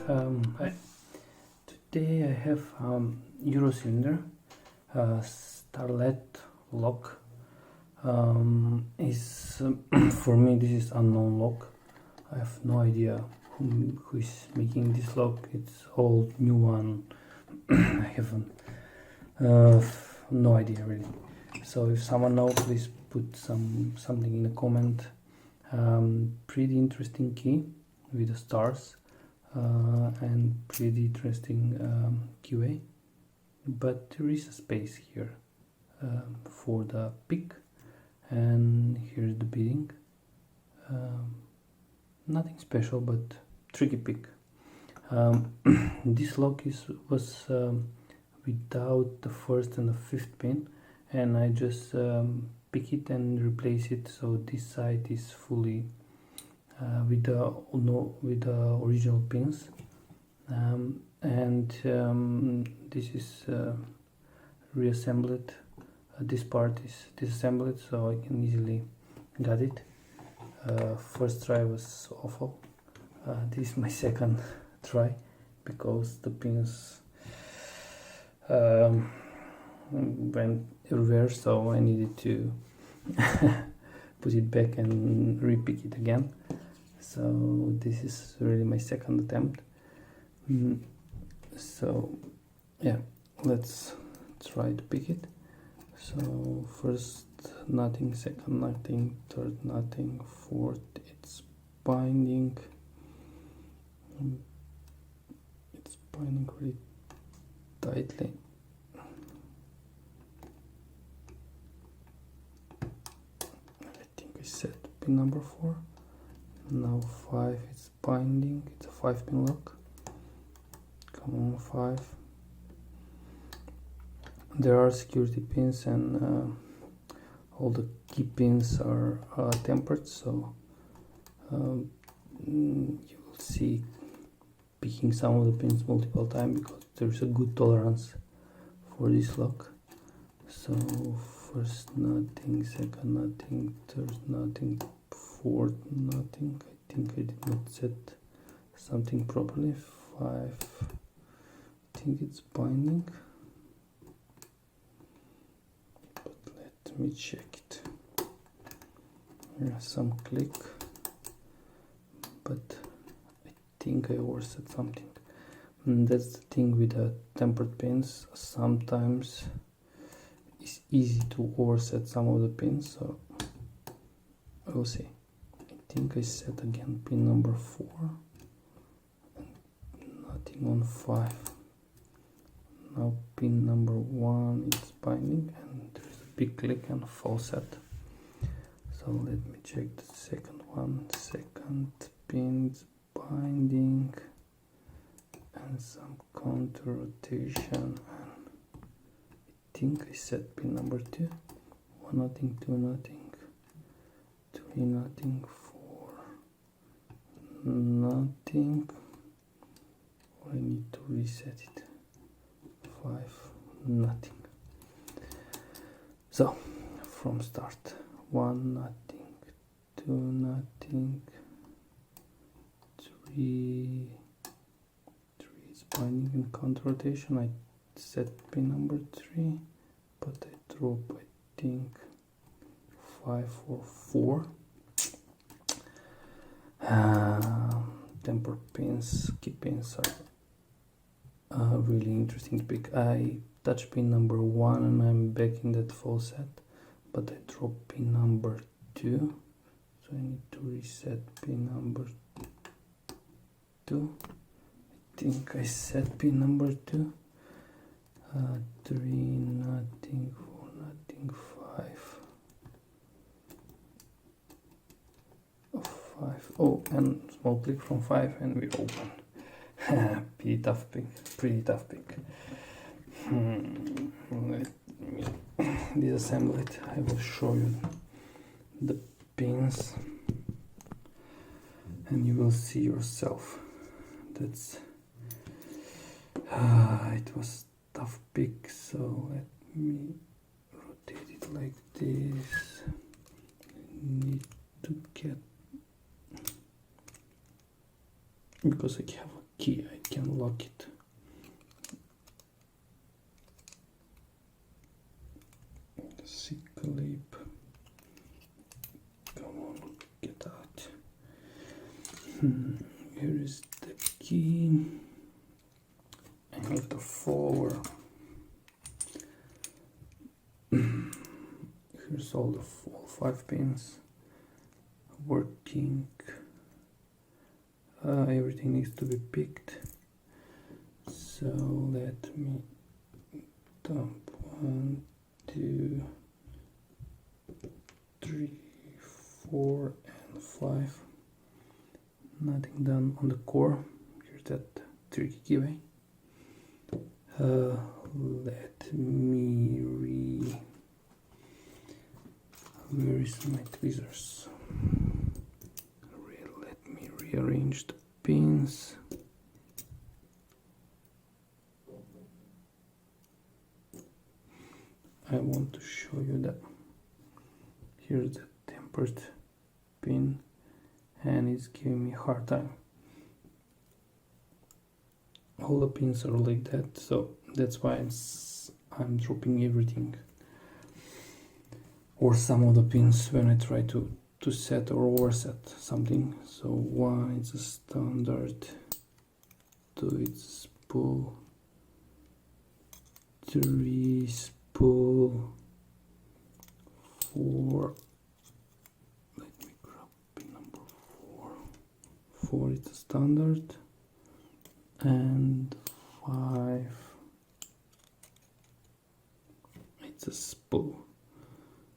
Hi. Today I have Euro cylinder, Starlet lock. Is For me this is unknown lock. I have no idea who is making this lock. It's all new one. I haven't no idea really. So if someone knows, please put something in the comment. Pretty interesting key with the stars. And pretty interesting QA, but there is a space here for the pick, and here's the beading. Nothing special, but tricky pick. This lock was without the first and the fifth pin, and I just pick it and replace it, so this side is fully with the original pins, and this is reassembled. This part is disassembled, so I can easily get it. First try was awful. This is my second try because the pins went everywhere, so I needed to put it back and repick it again. So this is really my second attempt. So yeah, let's try to pick it. So first nothing, second nothing, third nothing, fourth it's binding. It's binding really tightly. I think I set pin number 4. Now 5, it's binding, it's a 5-pin lock. Come on, 5. There are security pins, and all the key pins are tempered, so you will see picking some of the pins multiple times because there's a good tolerance for this lock. So first nothing, second nothing, third nothing, fourth nothing. I think I did not set something properly. 5, I think it's binding, but let me check it. Yeah, some click, but I think I overset something. And that's the thing with the tempered pins. Sometimes it's easy to overset some of the pins, so I will see. I think I set again pin number 4 and nothing on 5. Now pin number 1 is binding, and there's a big click and full set. So let me check the second one. Second pin is binding and some counter rotation, and I think I set pin number 2. 1 nothing, 2 nothing, 3 nothing, 4 nothing. I need to reset it. 5 nothing. So from start, 1 nothing, 2 nothing, 3 is binding and counter rotation. I set pin number 3, but I drop, I think, 5 or 4. Temper pins, key pins are really interesting to pick. I touch pin number 1 and I'm back in that full set, but I drop pin number 2, so I need to reset pin number 2. I think I set pin number 2. 3 nothing, 4 nothing, 5. 5. Oh, and small click from 5 and we open. Pretty tough pick. Let me disassemble it. I will show you the pins and you will see yourself. That's it was tough pick, so let me rotate it like this. Need to get, because I have a key I can lock it. C-clip, come on, get out. Here is the key. I have the follower. Here's all 5 pins working. Everything needs to be picked, so let me dump 1, 2, 3, 4 and 5. Nothing done on the core. Here's that tricky giveaway. Let me where is my tweezers? Let me rearrange the pins. I want to show you that here's the tempered pin and it's giving me a hard time. All the pins are like that, so that's why I'm dropping everything, or some of the pins when I try to set or overset something. So 1 is a standard, 2 is spool, 3 spool, 4, let me grab pin number 4, 4 is the standard, and 5 it's a spool.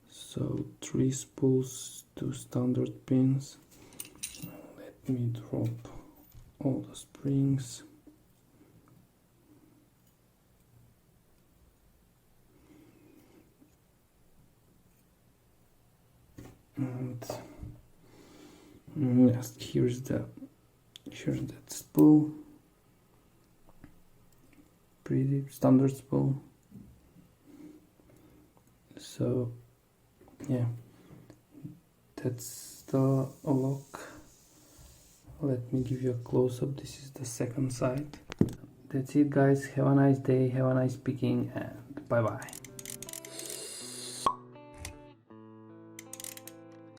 So 3 spools, 2 standard pins. Let me drop all the springs. And yes, here's that spool. Pretty standard spool. So yeah, that's the lock. Let me give you a close-up. This is the second side. That's it, guys. Have a nice day, have a nice picking, and bye bye.